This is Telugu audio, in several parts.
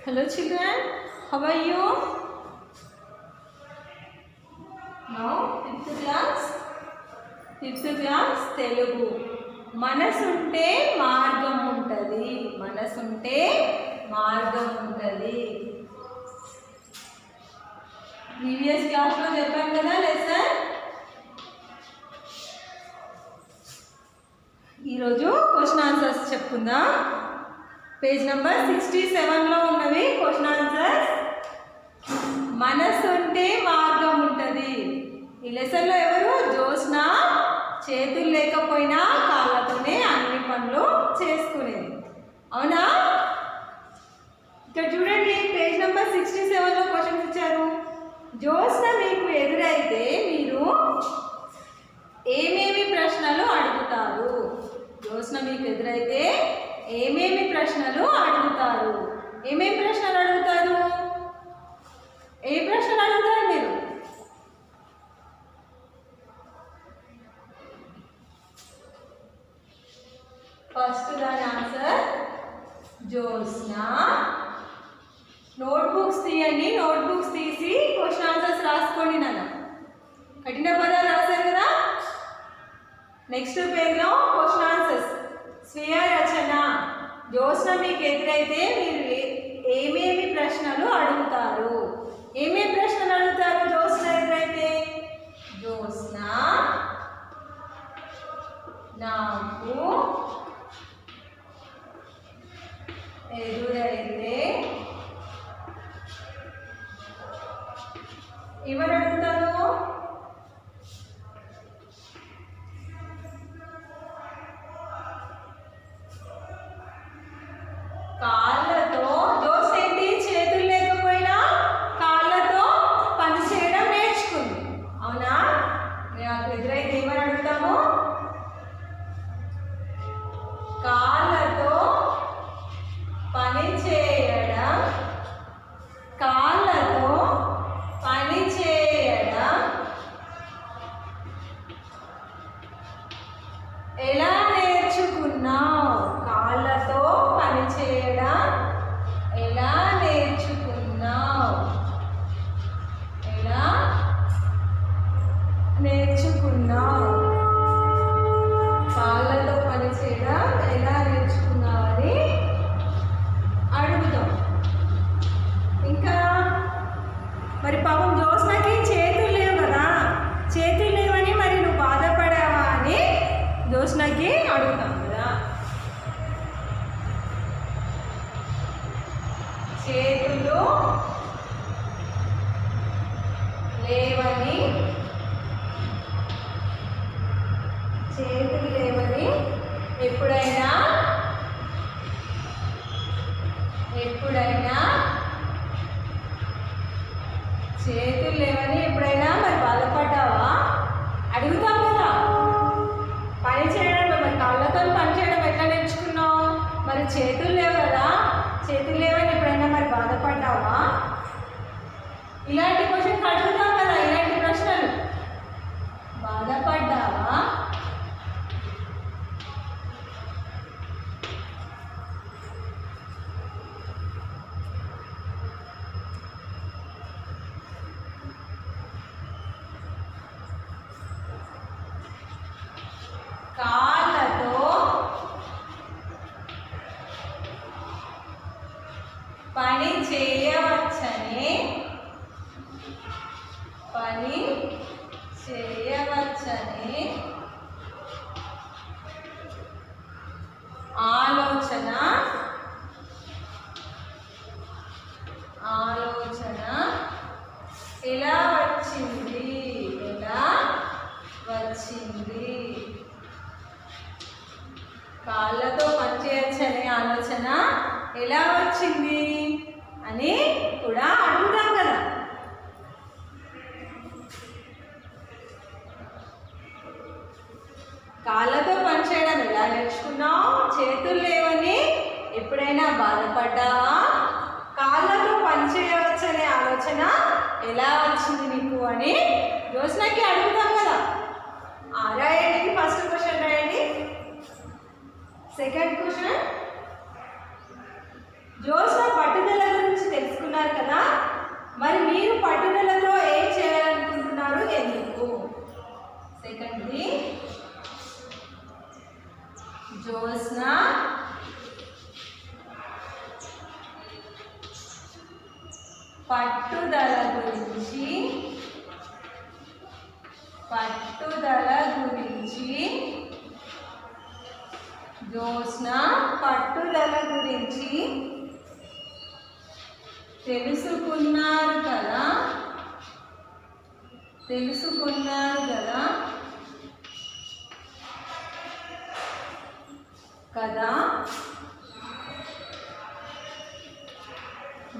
Hello children, how are you? Now fifth class Telugu. మనసుంటే మార్గం ఉంటది. మనసుంటే మార్గం ఉంటది. ప్రీవియస్ క్లాస్ లో చెప్పాను కదా లెసన్. ఈరోజు క్వశ్చన్ ఆన్సర్స్ చెప్పుకుందాం. పేజ్ నంబర్ 67లో ఉన్నవి క్వశ్చన్ ఆన్సర్స్. మనసుంటే మార్గం ఉంటుంది. ఈ లెసన్లో ఎవరు? జ్యోత్స్న. చేతులు లేకపోయినా కాళ్ళతోనే అన్ని పనులు చేసుకునేది. అవునా? ఇక్కడ చూడండి, పేజ్ నంబర్ 67లో క్వశ్చన్స్ ఇచ్చారు. జ్యోత్స్న మీకు ఎదురైతే మీరు ఏమేమి ప్రశ్నలు అడుగుతారు? జ్యోత్స్న మీకు ఎదురైతే ఏమేమి ప్రశ్నలు అడుగుతారు? ఏమేమి ప్రశ్నలు అడుగుతారు? ఏ ప్రశ్నలు అడుగుతారు మీరు? ఫస్ట్ దాని ఆన్సర్ జ్యోత్స్న. నోట్బుక్స్ తీయండి. నోట్బుక్స్ తీసి క్వశ్చన్ ఆన్సర్స్ రాసుకోండి. నాన్న కఠిన పదాలు రాశారు కదా. నెక్స్ట్ పేజ్లో క్వశ్చన్ ఆన్సర్స్. స్వీయ రచన. జ్యోత్స్న మీకు ఎదురైతే మీరు ఏమేమి ప్రశ్నలు అడుగుతారు? ఏమేమి ప్రశ్నలు అడుగుతారు జ్యోత్స్న ఎదురైతే? జ్యోత్స్న నాకు ఎదురైతే ఎవరు అడుగుతారు? కాళ్ళతో. జ్యోత్స్న ఏంటి? చేతులు లేకపోయినా కాళ్ళతో పని చేయడం నేర్చుకుంది. అవునా? నాకు ఎదురైతే ఏమని అడుగుతాము? కాళ్ళతో పని చేయడం. కాళ్ళతో పని చేయడం ఎలా నేర్చుకున్నావు? కాళ్ళతో పని చేయడం ఎలా నేర్చుకున్నావు? ఎలా నేర్చుకున్నావు? కాళ్ళతో పని చేయడం ఎలా నేర్చుకున్నావు అని అడుగుతాం. ఇంకా మరి పాపం జ్యోత్స్నకి చేతులు లేవు కదా. చేతులు లేవని మరి నువ్వు బాధపడావా అని జ్యోత్స్నకి అడుగుతాం కదా. చేతులు లేవని, చేతులు లేవని ఎప్పుడైనా చేతులు లేవని ఎప్పుడైనా మరి బాధపడ్డావా? అడుగుతాం కదా. పని చేయడం, మరి కాళ్ళతో పని చేయడం ఎట్లా నేర్చుకున్నావు? మరి చేతులు లేవు కదా. చేతులు లేవని ఎప్పుడైనా మరి బాధపడ్డావా? ఇలాంటి క్వశ్చన్ అడుగుతాం కదా. ఇలాంటి ప్రశ్నలు. బాధపడ్డావా? కాళ్ళతో పని చేయవచ్చని ఆలోచన ఎలా వచ్చింది? కాళ్ళతో పని చేయొచ్చనే ఆలోచన ఎలా వచ్చింది అని కూడా అడుగుతాం కదా. కాళ్ళతో పని చేయడం ఎలా నేర్చుకున్నావు? చేతులు లేవని ఎప్పుడైనా బాధపడ్డావా? కాళ్ళతో పని చేయవచ్చనే ఆలోచన ఎలా వచ్చింది నీకు అని జ్యోత్స్నకి అడుగుతాం కదా. రాయండి. ఫస్ట్ క్వశ్చన్ రాయండి. సెకండ్ క్వశ్చన్, జ్యోత్స్న పట్టుదల గురించి మరి మీరు పట్టుదలతో ఏం చేయాలనుకుంటున్నారు, ఎందుకు? సెకండ్ది, జ్యోత్స్న పట్టుదల గురించి జ్యోత్స్న పట్టుదల గురించి తెలుసుకున్నారు కదా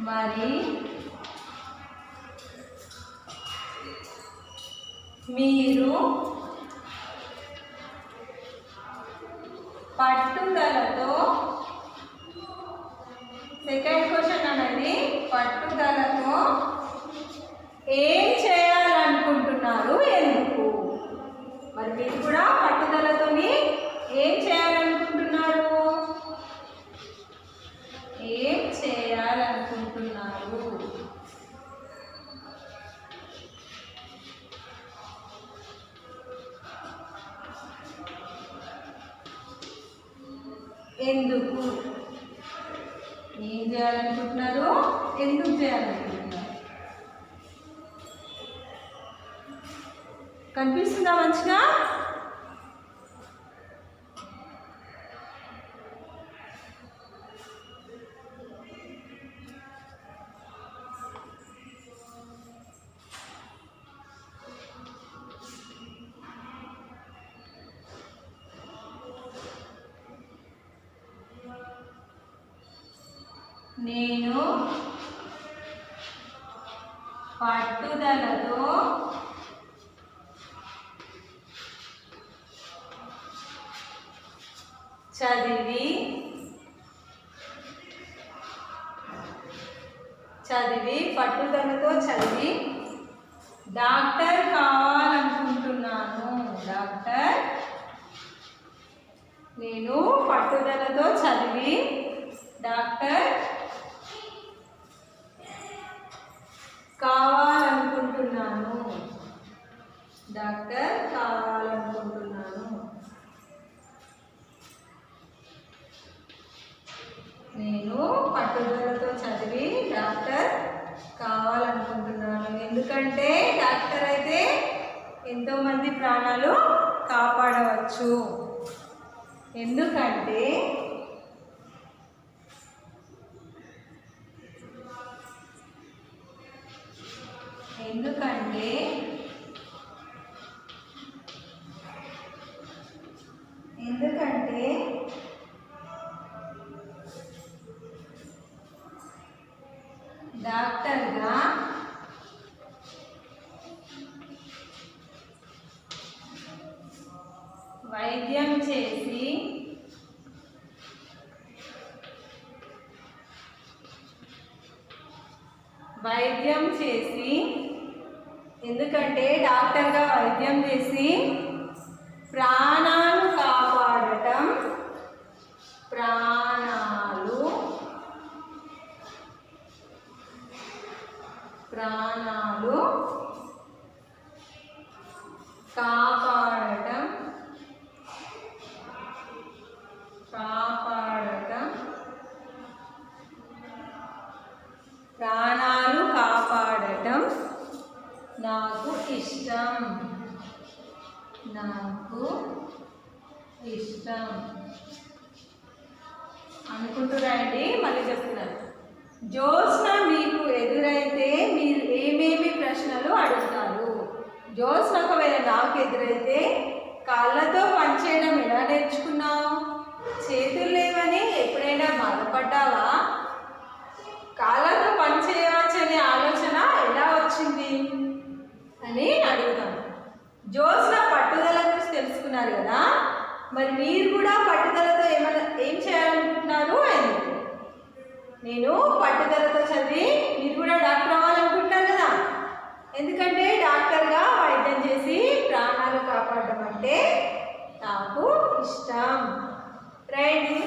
మరి మీరు పట్టుదలతో, సెకండ్ క్వశ్చన్ అనేది పట్టుదలతో ఏం చేయాలనుకుంటున్నారు, ఎందుకు? మరి మీరు కూడా పట్టుదలతోని ఏం చేయాలనుకుంటున్నారు, ఎందుకు? ఏం చేయాలనుకుంటున్నారు, ఎందుకు చేయాలనుకుంటున్నారు? కనిపిస్తుందా మంచిగా? నేను పట్టుదలతో చదివి డాక్టర్ కావాలనుకుంటున్నాను. నేను పట్టుదలతో చదివి డాక్టర్ కావాలనుకుంటున్నాను. నేను పట్టుదలతో చదివి డాక్టర్ కావాలనుకుంటున్నాను. ఎందుకంటే డాక్టర్ అయితే ఎంతోమంది ప్రాణాలు కాపాడవచ్చు. ఎందుకంటే డాక్టర్గా వైద్యం చేసి ఎందుకంటే డాక్టర్గా వైద్యం చేసి ప్రాణాలు కాపాడటం నాకు ఇష్టం అనుకుంటూ రాయండి. మళ్ళీ చెప్తున్నాను. జ్యోత్స్న మీకు ఎదురైతే మీరు ఏమేమి ప్రశ్నలు అడుగుతారు? జ్యోత్స్న ఒకవేళ నాకు ఎదురైతే కాళ్ళతో పనిచేయడం ఎలా నేర్చుకున్నావు? చేతులు లేవని ఎప్పుడైనా బాధపడ్డావా? కాళ్ళతో పని చేయవచ్చనే ఆలోచన ఎలా వచ్చింది అని అడుగుతాను. జ్యోత్స్న పట్టుదల గురించి తెలుసుకున్నారు కదా, మరి మీరు కూడా పట్టుదలతో ఏం చేయాలనుకుంటున్నారు, ఎందుకు? నేను పట్టుదలతో చదివి మీరు కూడా డాక్టర్ అవ్వాలనుకుంటున్నారు కదా, ఎందుకంటే డాక్టర్గా వైద్యం చేసి ప్రాణాలు కాపాడడం అంటే నాకు ఇష్టం. రాయండి,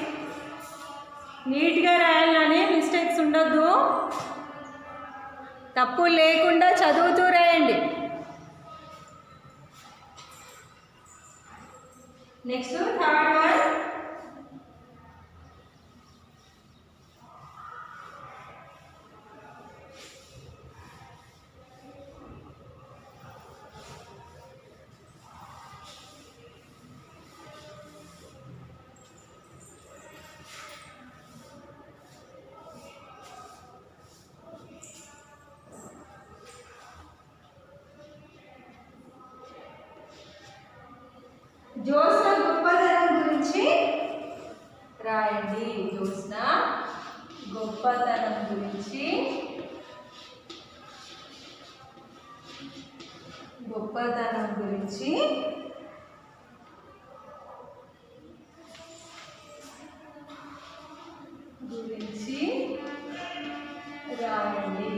నీట్గా రాయాలని మిస్టేక్స్ ఉండొద్దు. తప్పు లేకుండా చదువుతూ రాయండి. Next third one. జ్యోత్స్న గొప్పతనం గురించి రాయండి. జ్యోత్స్న గొప్పతనం గురించి రాయండి.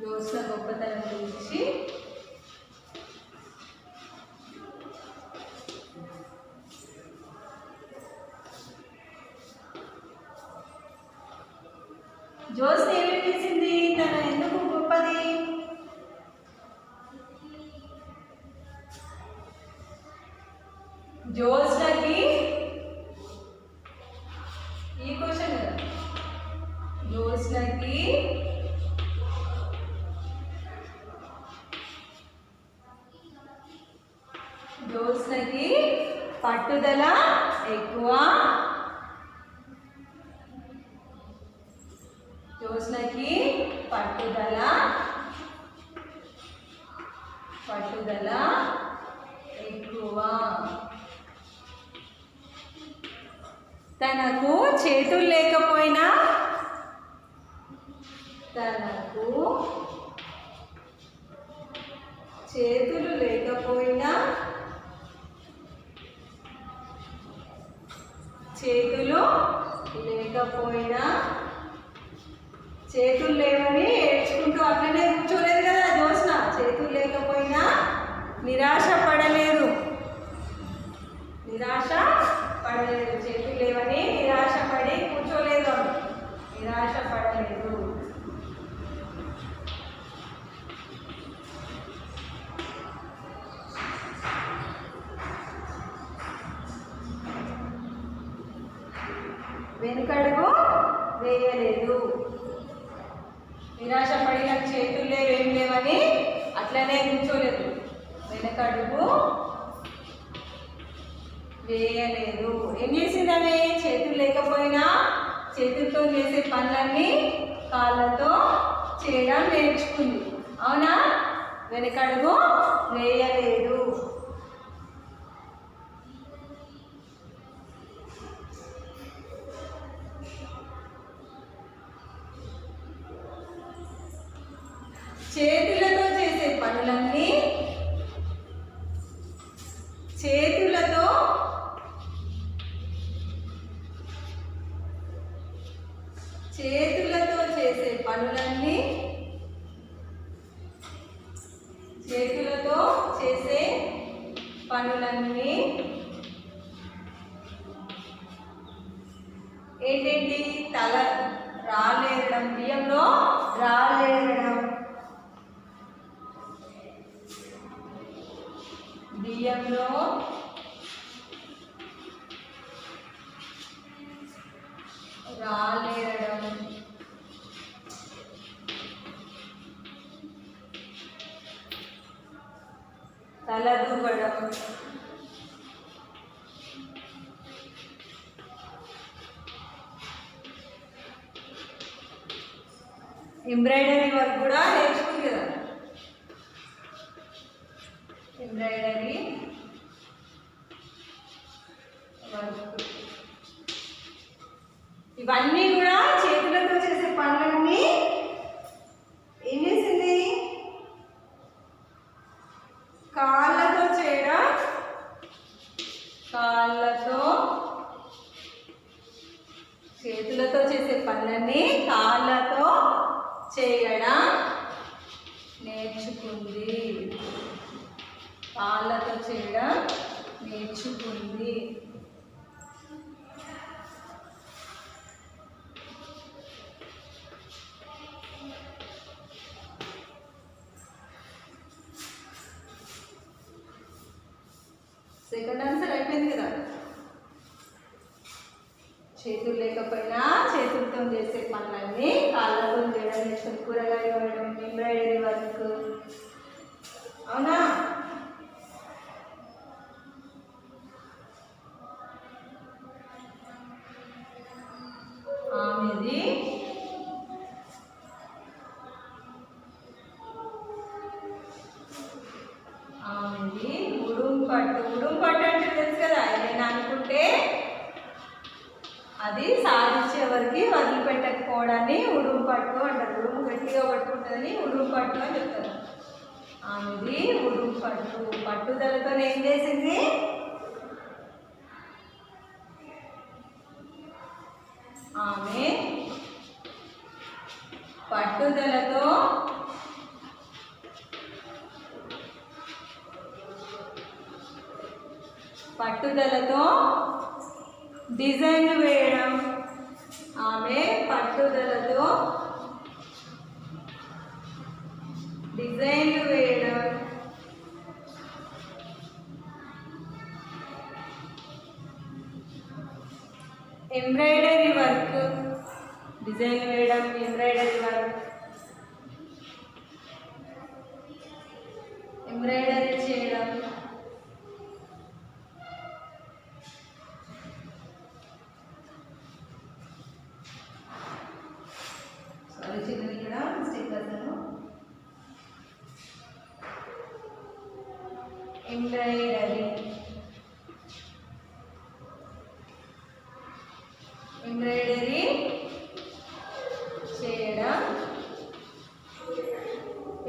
జ్యోత్స్న గొప్పతనం గురించి జ్యోత్స్న ఏమేమి చేసింది? తను ఎందుకు గొప్పది? జ్యోత్స్నకి ఈ క్వశ్చన్ కదా, జ్యోత్స్నకి పట్టుదల ఎక్కువ. జ్యోత్స్నకి పట్టుదల ఎక్కువ. తనకు చేతులు లేకపోయినా చేతులు లేకపోయినా చేతులు లేవని ఏడ్చుకుంటూ అట్లనే కూర్చోలేదు కదా జ్యోత్స్న. చేతులు లేకపోయినా నిరాశ పడలేదు. చేతులు లేవని నిరాశ పడి కూర్చోలేదు. నిరాశ పడలేదు. వెనుకడుగు వేయలేదు. నిరాశ పడి నాకు చేతులు లేవేం లేవని అట్లనే కూర్చోలేదు. వెనకడుగు వేయలేదు. ఏం చేసింది ఆమె? చేతులు లేకపోయినా చేతులతో చేసే పనులన్నీ కాళ్ళతో చేయడం నేర్చుకుంది. అవునా? వెనకడుగు వేయలేదు. చేతులతో చేసే పనులన్నీ చేతులతో చేసే పనులన్నీ ఏంటేంటి? తల రాలేరడం, బియ్యంలో రాలేరడం, బియ్యంలో రాలేరడం, తలదూవడం, ఎంబ్రాయిడరీ వర్క్ కూడా నేర్చుకుంది కదా. ఎంబ్రాయిడరీ వర్క్, ఇవన్నీ కూడా చేతులతో చేసే పనులన్నీ ఏం చేసింది? కాళ్ళతో చేయడం, చేతులతో చేసే పనులన్నీ కాళ్ళతో చేయడం నేర్చుకుంది. కాళ్ళతో చేయడం నేర్చుకుంది. సెకండ్ ఆన్సర్ అయిపోయింది కదా. చేతులు లేకపోయినా చేతులతో చేసే పనులన్నీ కాళ్ళతో చేయడం నేర్చుకుని కూరగాయలు వేయడం, ఎంబ్రాయిడరీ వర్క్. అవునా? ఆమెది ఉడుంపట్టు. ఉడుంపట్టు అంటే తెలుసు కదా, ఏదైనా అనుకుంటే అది సాధించే వరకు వదిలిపెట్టకపోవడాన్ని ఉడుంపట్టు అంటారు. ఉడుము గట్టిగా పట్టుకుంటుందని ఉడుంపట్టు అని చెప్తారు. ఆమెది ఉడుంపట్టు. పట్టుదలతో ఏం చేసింది? ఆమె పట్టుదలతో డిజైన్లు వేయడం. ఆమె పట్టుదలతో డిజైన్లు వేయడం, ఎంబ్రాయిడరీ వర్క్. డిజైన్లు వేయడం, ఎంబ్రాయిడరీ వర్క్, ఎంబ్రాయిడరీ చేయడం.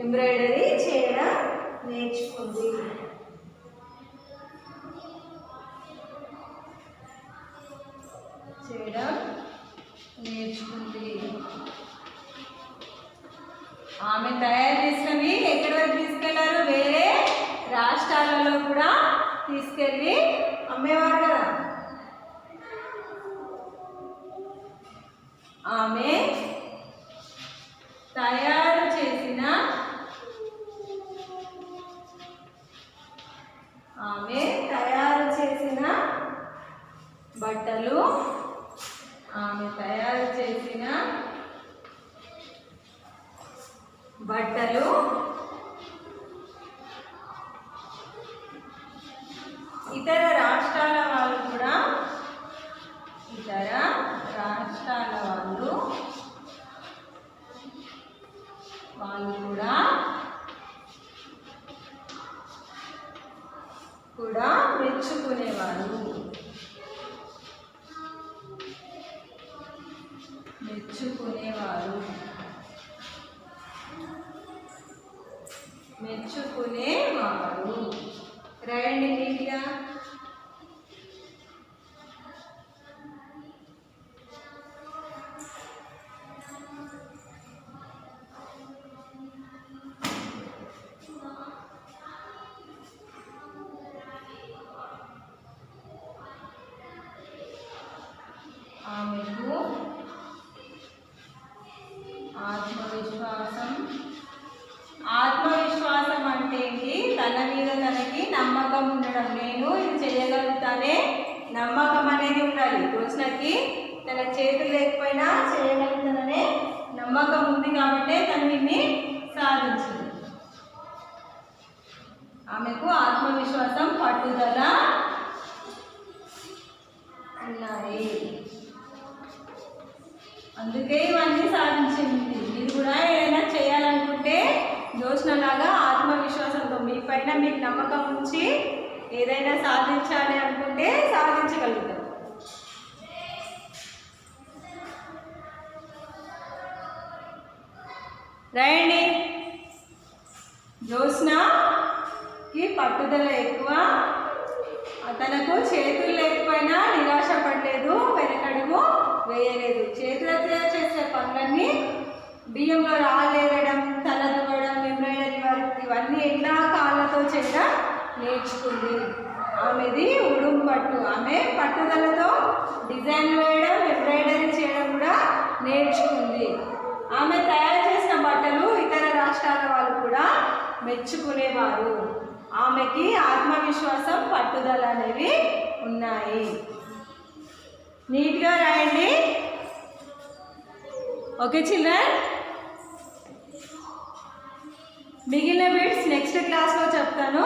ఎంబ్రాయిడరీ చేయడం నేర్చుకుంది. ఆమె తయారు చేసినవి ఎక్కడి వరకు తీసుకెళ్లారు? వేరే రాష్ట్రాలలో కూడా తీసుకెళ్ళి అమ్మేవారు కదా. ఆమె తయారు చేసిన బట్టలు, ఇతర రాష్ట్రాల వాళ్ళు కూడా మెచ్చుకునేవారు. రాయండి నీట్గా. ఆమెకు ఆత్మవిశ్వాసం అంటే ఏంటి? తన మీద తనకి నమ్మకం ఉండడం. నేను ఇది చేయగలుగుతానే నమ్మకం అనేది ఉండాలి. కృష్ణకి తన చేతులు లేకపోయినా చేయగలుగుతాననే నమ్మకం ఉంది కాబట్టి తను దీన్ని సాధించింది. ఆమెకు ఆత్మవిశ్వాసం, పట్టుదల ఉన్నాయి. అందుకే ఇవన్నీ సాధించింది. మీరు కూడా ఏదైనా చేయాలనుకుంటే జ్యోత్స్నలాగా ఆత్మవిశ్వాసంతో మీ పైన మీకు నమ్మకం ఉంచి ఏదైనా సాధించాలి అనుకుంటే సాధించగలుగుతారు. రాయండి. జ్యోత్స్నకి పట్టుదల ఎక్కువ. తనకు చేతులు లేకపోయినా నిరాశ పడలేదు, వెనకడుగు వేయలేదు. చేతులతో చేసే పనులన్నీ బియ్యంలో రాలేరడం, తలదువ్వడం, ఎంబ్రాయిడరీ వర్క్ ఇవన్నీ ఎట్లా కాళ్ళతో చేయడం నేర్చుకుంది. ఆమెది ఉడుంపట్టు. ఆమె పట్టుదలతో డిజైన్ వేయడం, ఎంబ్రాయిడరీ చేయడం కూడా నేర్చుకుంది. ఆమె తయారు చేసిన బట్టలు ఇతర రాష్ట్రాల వాళ్ళు కూడా మెచ్చుకునేవారు. ఆమెకి ఆత్మవిశ్వాసం పట్టుదల అనేవి ఉన్నాయి. నీట్గా రాయండి. ఓకే చిల్డ్రన్, మిగిలిన బిట్స్ నెక్స్ట్ క్లాస్లో చెప్తాను.